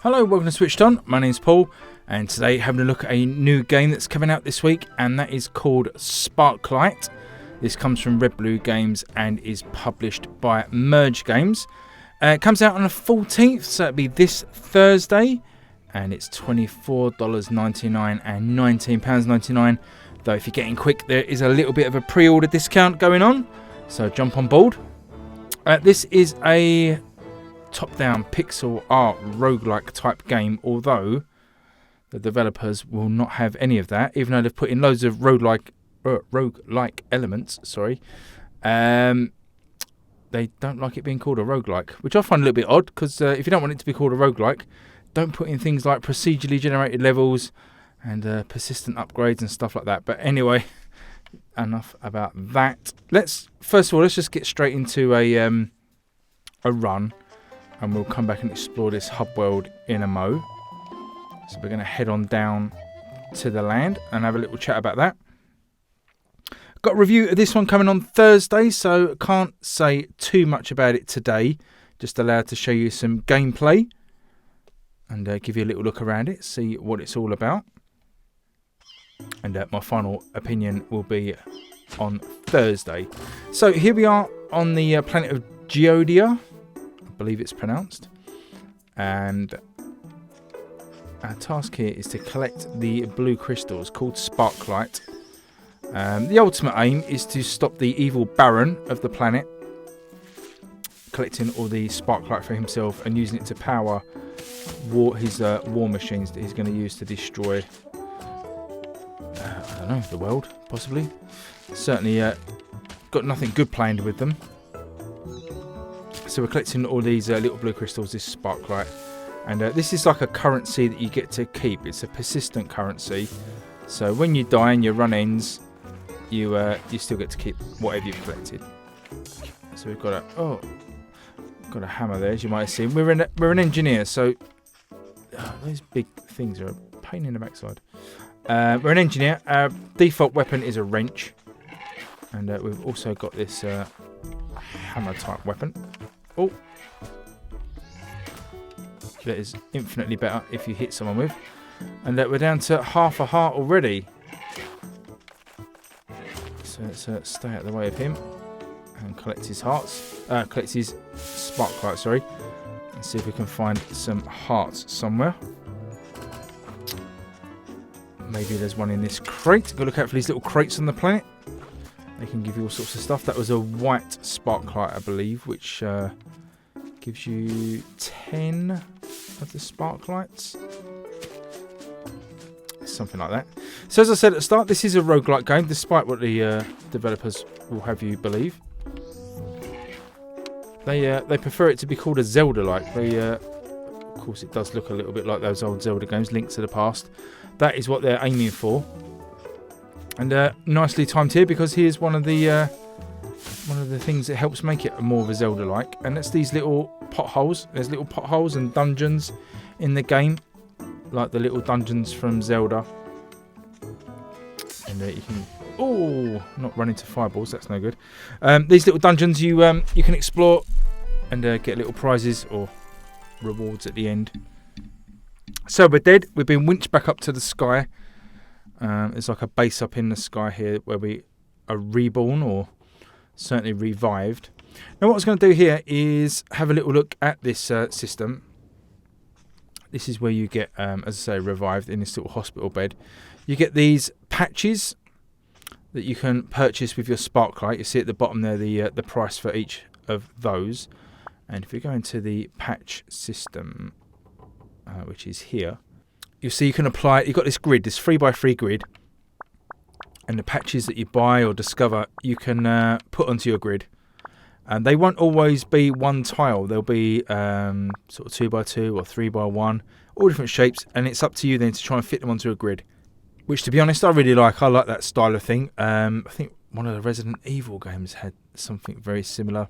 Hello, welcome to SwitchedOn. My name's Paul, and today having a look at a new game that's coming out this week, and that is called Sparklite. This comes from Red Blue Games and is published by Merge Games. It comes out on the 14th, so it'll be this Thursday, and it's $24.99 and £19.99. Though if you're getting quick, there is a little bit of a pre-order discount going on, so jump on board. This is a top-down pixel art roguelike type game, although the developers will not have any of that, even though they've put in loads of roguelike elements. They don't like it being called a roguelike, which I find a little bit odd, because if you don't want it to be called a roguelike, don't put in things like procedurally generated levels and persistent upgrades and stuff like that. But anyway, enough about that. Let's just get straight into a run, and we'll come back and explore this hub world in a mo. So we're going to head on down to the land and have a little chat about that. Got a review of this one coming on Thursday, so can't say too much about it today. Just allowed to show you some gameplay and give you a little look around it, see what it's all about. And my final opinion will be on Thursday. So here we are on the planet of Geodia, I believe it's pronounced, and our task here is to collect the blue crystals called Sparklite. The ultimate aim is to stop the evil Baron of the planet, collecting all the Sparklite for himself and using it to power his war machines that he's going to use to destroy I don't know, the world, possibly. Certainly got nothing good planned with them. So we're collecting all these little blue crystals, this Sparklite. And this is like a currency that you get to keep. It's a persistent currency. So when you die and your run ends, you still get to keep whatever you've collected. So we've got a hammer there, as you might have seen. We're an engineer, so those big things are a pain in the backside. We're an engineer. Our default weapon is a wrench, and we've also got this hammer type weapon. Oh, that is infinitely better if you hit someone with. And we're down to half a heart already. So let's stay out of the way of him and collect his collect his Sparklite, sorry, and see if we can find some hearts somewhere. Maybe there's one in this crate. Go look out for these little crates on the planet. They can give you all sorts of stuff. That was a white Sparklite, I believe, which gives you 10 of the Sparklites. Something like that. So as I said at the start, this is a roguelike game, despite what the developers will have you believe. They prefer it to be called a Zelda-like. Of course, it does look a little bit like those old Zelda games, Link to the Past. That is what they're aiming for. And nicely timed here, because here's one of the things that helps make it more of a Zelda-like, and that's these little potholes. There's little potholes and dungeons in the game, like the little dungeons from Zelda. And you can not run into fireballs. That's no good. These little dungeons you can explore and get little prizes or rewards at the end. So we're dead. We've been winched back up to the sky. There's like a base up in the sky here where we are reborn, or certainly revived. Now what I was going to do here is have a little look at this system. This is where you get, as I say, revived in this little hospital bed. You get these patches that you can purchase with your Sparklite. You see at the bottom there the price for each of those. And if we go into the patch system, which is here, you'll see you can apply. You've got this grid, this 3x3 grid, and the patches that you buy or discover, you can put onto your grid. And they won't always be one tile. They'll be sort of 2x2 or 3x1, all different shapes, and it's up to you then to try and fit them onto a grid. Which, to be honest, I really like. I like that style of thing. I think one of the Resident Evil games had something very similar.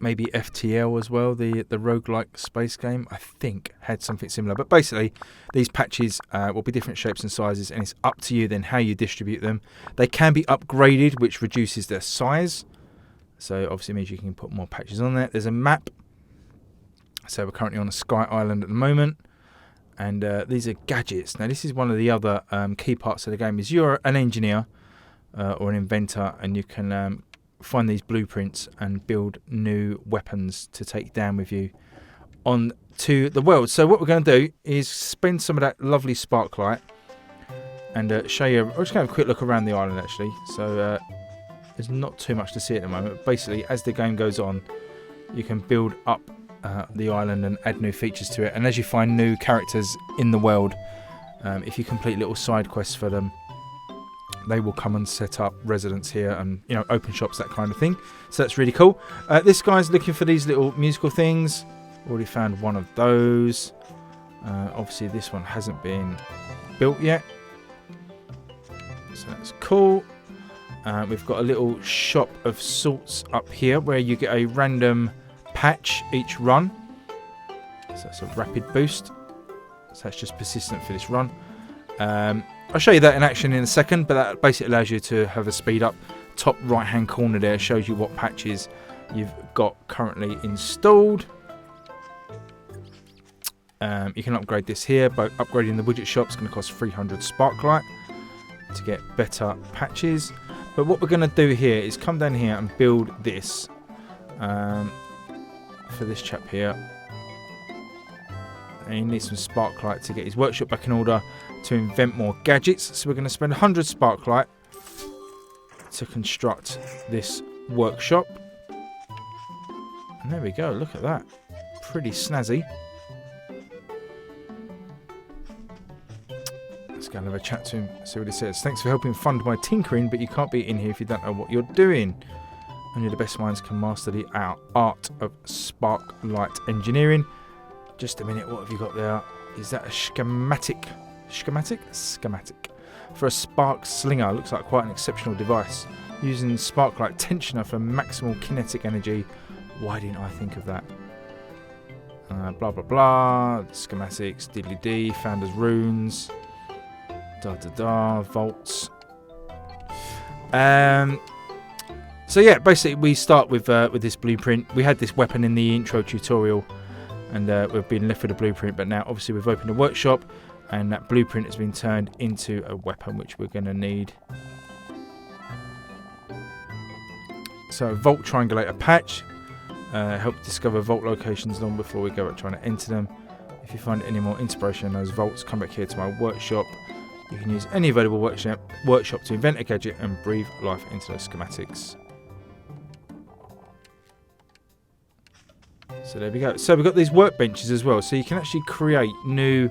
Maybe FTL as well, the roguelike space game, I think, had something similar. But basically, these patches will be different shapes and sizes, and it's up to you then how you distribute them. They can be upgraded, which reduces their size. So obviously it means you can put more patches on there. There's a map So we're currently on a sky island at the moment. And these are gadgets. Now this is one of the other key parts of the game. Is you're an engineer or an inventor, and you can find these blueprints and build new weapons to take down with you on to the world. So what we're going to do is spend some of that lovely sparklight and show you. I'm just going to have a quick look around the island actually. So there's not too much to see at the moment. Basically, as the game goes on, you can build up the island and add new features to it. And as you find new characters in the world, if you complete little side quests for them, they will come and set up residence here and, you know, open shops, that kind of thing. So that's really cool. This guy's looking for these little musical things. Already found one of those. Obviously this one hasn't been built yet, so that's cool. We've got a little shop of sorts up here where you get a random patch each run. So that's a rapid boost. So that's just persistent for this run. I'll show you that in action in a second, but that basically allows you to have a speed up. Top right hand corner there shows you what patches you've got currently installed. You can upgrade this here by upgrading the widget shop. It's going to cost 300 Sparklite to get better patches. But what we're going to do here is come down here and build this for this chap here. And he needs some Sparklite to get his workshop back in order to invent more gadgets. So we're going to spend 100 Sparklite to construct this workshop. And there we go, look at that. Pretty snazzy. Let's go and have a chat to him, see what he says. Thanks for helping fund my tinkering, but you can't be in here if you don't know what you're doing. Only the best minds can master the art of Sparklite engineering. Just a minute, what have you got there? Is that a schematic? Schematic? Schematic. For a spark slinger, looks like quite an exceptional device. Using Sparklite tensioner for maximal kinetic energy. Why didn't I think of that? Blah blah blah. Schematics, diddly dee, founder's runes. Da da da, volts. So yeah, basically we start with this blueprint. We had this weapon in the intro tutorial, and we've been left with a blueprint. But now, obviously, we've opened a workshop, and that blueprint has been turned into a weapon, which we're going to need. So, Vault Triangulator patch. Help discover vault locations long before we go out trying to enter them. If you find any more inspiration in those vaults, come back here to my workshop. You can use any available workshop to invent a gadget and breathe life into those schematics. So there we go. So we've got these workbenches as well. So you can actually create new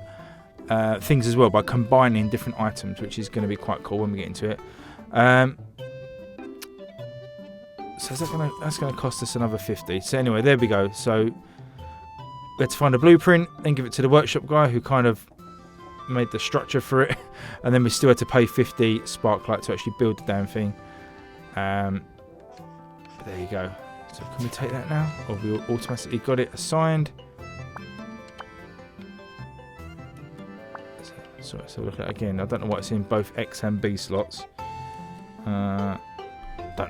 things as well by combining different items, which is going to be quite cool when we get into it. So that's going to cost us another 50. So anyway, there we go. So we had to find a blueprint, then give it to the workshop guy who kind of made the structure for it, and then we still had to pay 50 Sparklite to actually build the damn thing. But there you go. So can we take that now, or we automatically got it assigned? So look at it again. I don't know why it's in both X and B slots. Don't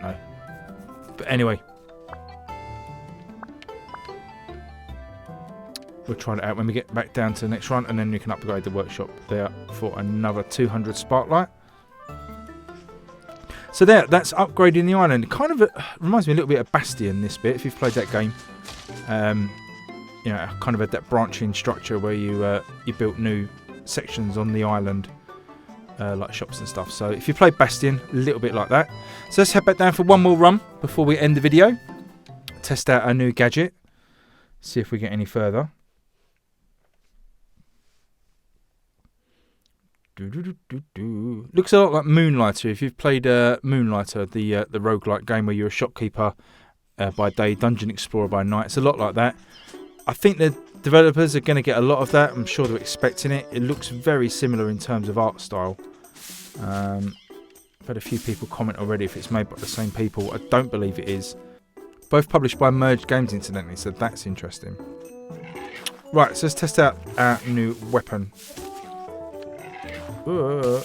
know. But anyway, we'll try it out when we get back down to the next run, and then you can upgrade the workshop there for another 200 Sparklite. So that's upgrading the island. It kind of reminds me a little bit of Bastion, this bit, if you've played that game. You know, kind of had that branching structure where you built new sections on the island, like shops and stuff. So if you played Bastion, a little bit like that. So let's head back down for one more run before we end the video. Test out our new gadget. See if we get any further. Looks a lot like Moonlighter. If you've played Moonlighter, the roguelike game where you're a shopkeeper by day, dungeon explorer by night, it's a lot like that. I think the developers are going to get a lot of that. I'm sure they're expecting it. It looks very similar in terms of art style. I've had a few people comment already if it's made by the same people. I don't believe it is. Both published by Merged Games, incidentally, so that's interesting. Right, so let's test out our new weapon. Can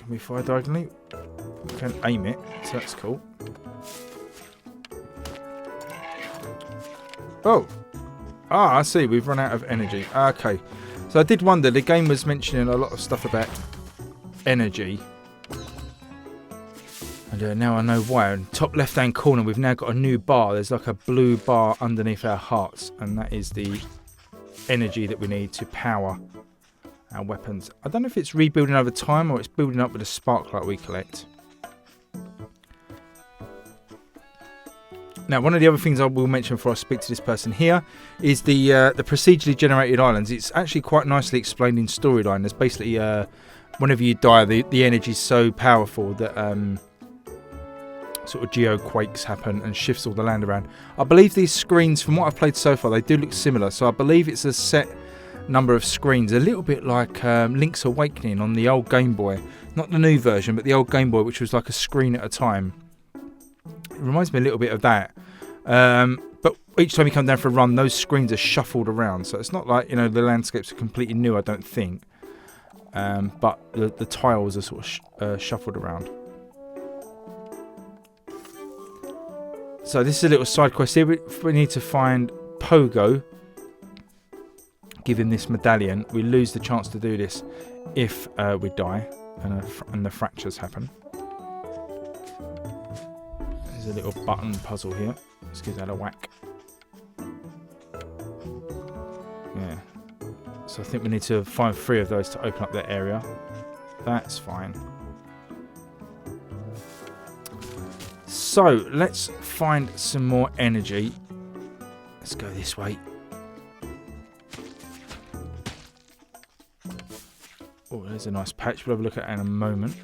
we fire diagonally? We can aim it, so that's cool. Oh. Ah, I see. We've run out of energy. Okay. So I did wonder. The game was mentioning a lot of stuff about energy. And now I know why. In the top left-hand corner, we've now got a new bar. There's like a blue bar underneath our hearts. And that is the energy that we need to power our weapons. I don't know if it's rebuilding over time or it's building up with the sparklight we collect. Now, one of the other things I will mention before I speak to this person here is the procedurally generated islands. It's actually quite nicely explained in storyline. There's basically, whenever you die, the energy is so powerful that sort of geoquakes happen and shifts all the land around. I believe these screens, from what I've played so far, they do look similar. So I believe it's a set number of screens, a little bit like Link's Awakening on the old Game Boy. Not the new version, but the old Game Boy, which was like a screen at a time. It reminds me a little bit of that. But each time you come down for a run, those screens are shuffled around. So it's not like, the landscapes are completely new, I don't think. But the tiles are sort of shuffled around. So this is a little side quest here. We need to find Pogo. Give him this medallion. We lose the chance to do this if we die and the fractures happen. There's a little button puzzle here. Let's give that a whack. Yeah. So I think we need to find 3 of those to open up that area. That's fine. So let's find some more energy. Let's go this way. Oh, there's a nice patch. We'll have a look at it in a moment.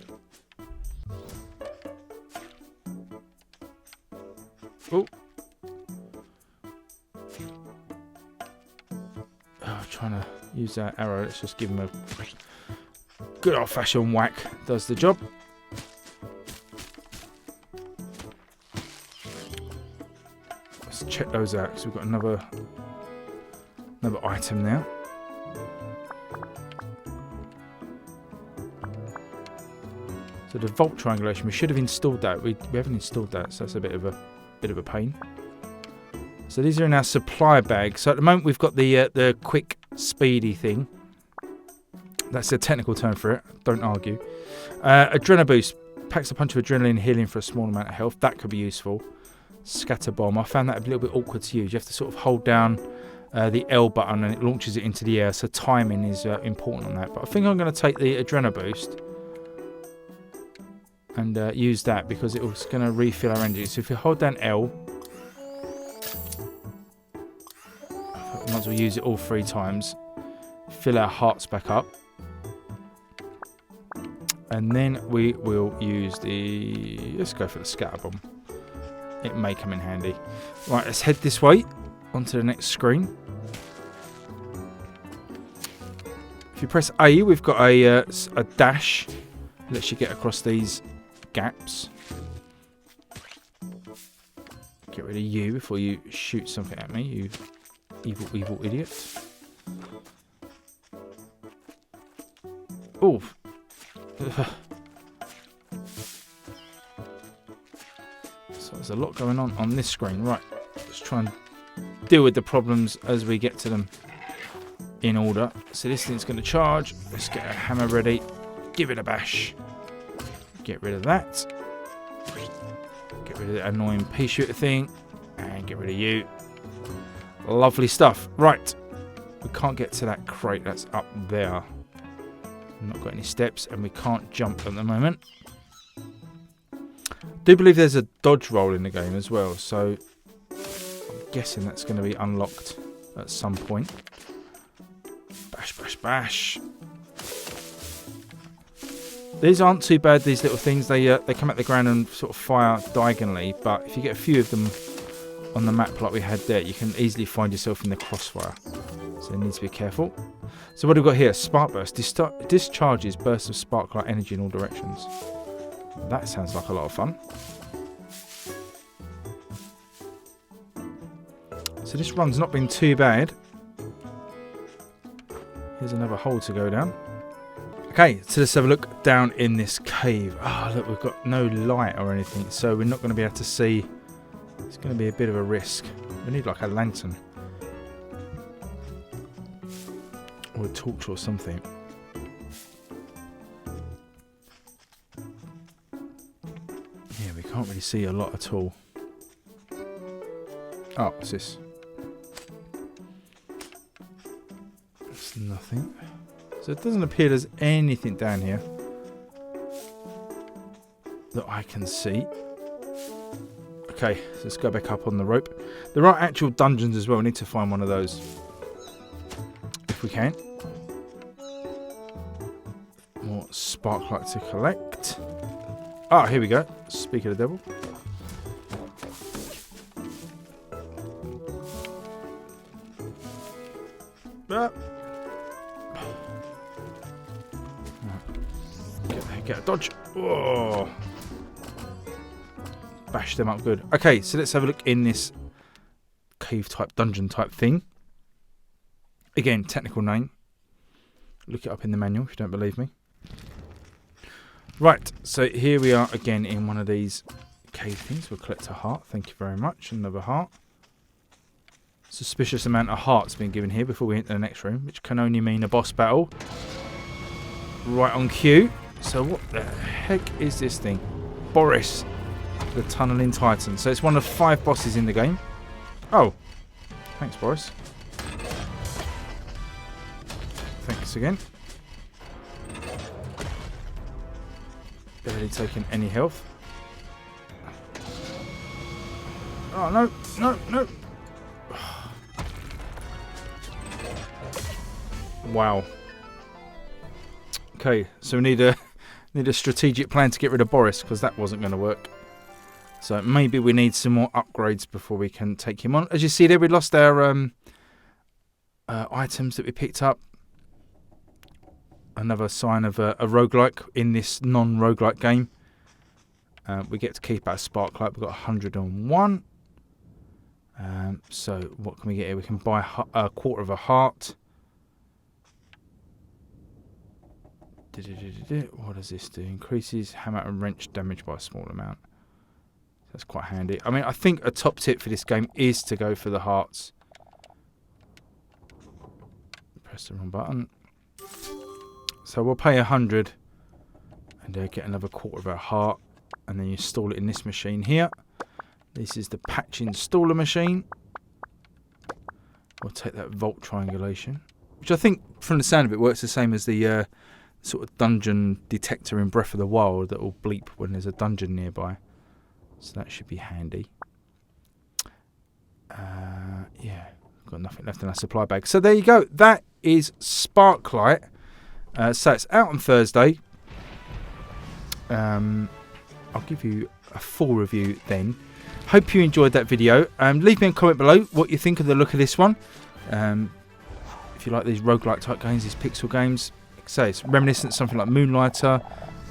Oh. Trying to use that arrow. Let's just give him a good old-fashioned whack. Does the job. Let's check those out because we've got another item now. So the vault triangulation, we should have installed that. We haven't installed that, so that's a bit of a pain. So these are in our supply bag. So at the moment we've got the quick, speedy thing. That's a technical term for it. Don't argue. Adrenaline boost packs a punch of adrenaline, healing for a small amount of health. That could be useful. Scatter bomb. I found that a little bit awkward to use. You have to sort of hold down the L button and it launches it into the air. So timing is important on that. But I think I'm going to take the adrenaline boost and use that because it's going to refill our energy. So if you hold down L, I might as well use it all 3 times. Fill our hearts back up. And then we will use let's go for the scatter bomb. It may come in handy. Right, let's head this way onto the next screen. If you press A, we've got a dash. Lets you get across these gaps. Get rid of you before you shoot something at me, you evil idiot. Oh. So there's a lot going on this screen. Right, let's try and deal with the problems as we get to them in order. So this thing's going to charge. Let's get a hammer ready. Give it a bash. Get rid of that. Get rid of the annoying pea shooter thing. And get rid of you. Lovely stuff. Right. We can't get to that crate. That's up there. Not got any steps. And we can't jump at the moment. Do believe there's a dodge roll in the game as well. So I'm guessing that's going to be unlocked at some point. Bash, bash, bash. These aren't too bad, these little things. They come at the ground and sort of fire diagonally, but if you get a few of them on the map like we had there, you can easily find yourself in the crossfire. So you need to be careful. So what have we got here? Spark burst. Discharges bursts of sparklight energy in all directions. That sounds like a lot of fun. So this run's not been too bad. Here's another hole to go down. Okay, so let's have a look down in this cave. Ah, look, we've got no light or anything, so we're not going to be able to see. It's going to be a bit of a risk. We need like a lantern. Or a torch or something. Yeah, we can't really see a lot at all. Oh, what's this? It's nothing. So it doesn't appear there's anything down here that I can see. Okay, so let's go back up on the rope. There are actual dungeons as well. We need to find one of those. If we can. More Sparklite to collect. Ah, here we go. Speak of the devil. Get a dodge. Oh. Bash them up good. Okay, so let's have a look in this cave type dungeon type thing. Again, technical name. Look it up in the manual if you don't believe me. Right, so here we are again in one of these cave things. We'll collect a heart. Thank you very much. Another heart. Suspicious amount of hearts being given here before we enter the next room, which can only mean a boss battle. Right on cue. So what the heck is this thing? Boris, the Tunneling Titan. So it's one of 5 bosses in the game. Oh, thanks Boris. Thanks again. Barely taking any health. Oh no, no, no. Wow. Okay, so we need a strategic plan to get rid of Boris, because that wasn't going to work. So maybe we need some more upgrades before we can take him on. As you see there, we lost our items that we picked up. Another sign of a roguelike in this non-roguelike game. We get to keep our Sparklite. We've got 101. So what can we get here? We can buy a quarter of a heart. What does this do? Increases hammer and wrench damage by a small amount. That's quite handy. I mean, I think a top tip for this game is to go for the hearts. Press the wrong button. So we'll pay 100 and get another quarter of our heart, and then you install it in this machine here. This is the patch installer machine. We'll take that volt triangulation, which I think from the sound of it works the same as the sort of dungeon detector in Breath of the Wild that will bleep when there's a dungeon nearby. So that should be handy. Yeah, got nothing left in our supply bag. So there you go. That is Sparklite. So it's out on Thursday. I'll give you a full review then. Hope you enjoyed that video. Leave me a comment below what you think of the look of this one. If you like these roguelike type games, these pixel games, like I say, it's reminiscent of something like Moonlighter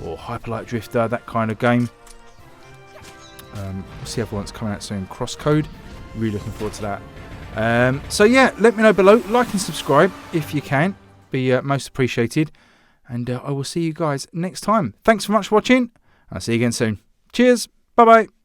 or Hyperlight Drifter, that kind of game. We'll see if one's coming out soon. Crosscode. Really looking forward to that. So yeah, let me know below. Like and subscribe if you can. Be most appreciated. And I will see you guys next time. Thanks so much for watching. I'll see you again soon. Cheers. Bye bye.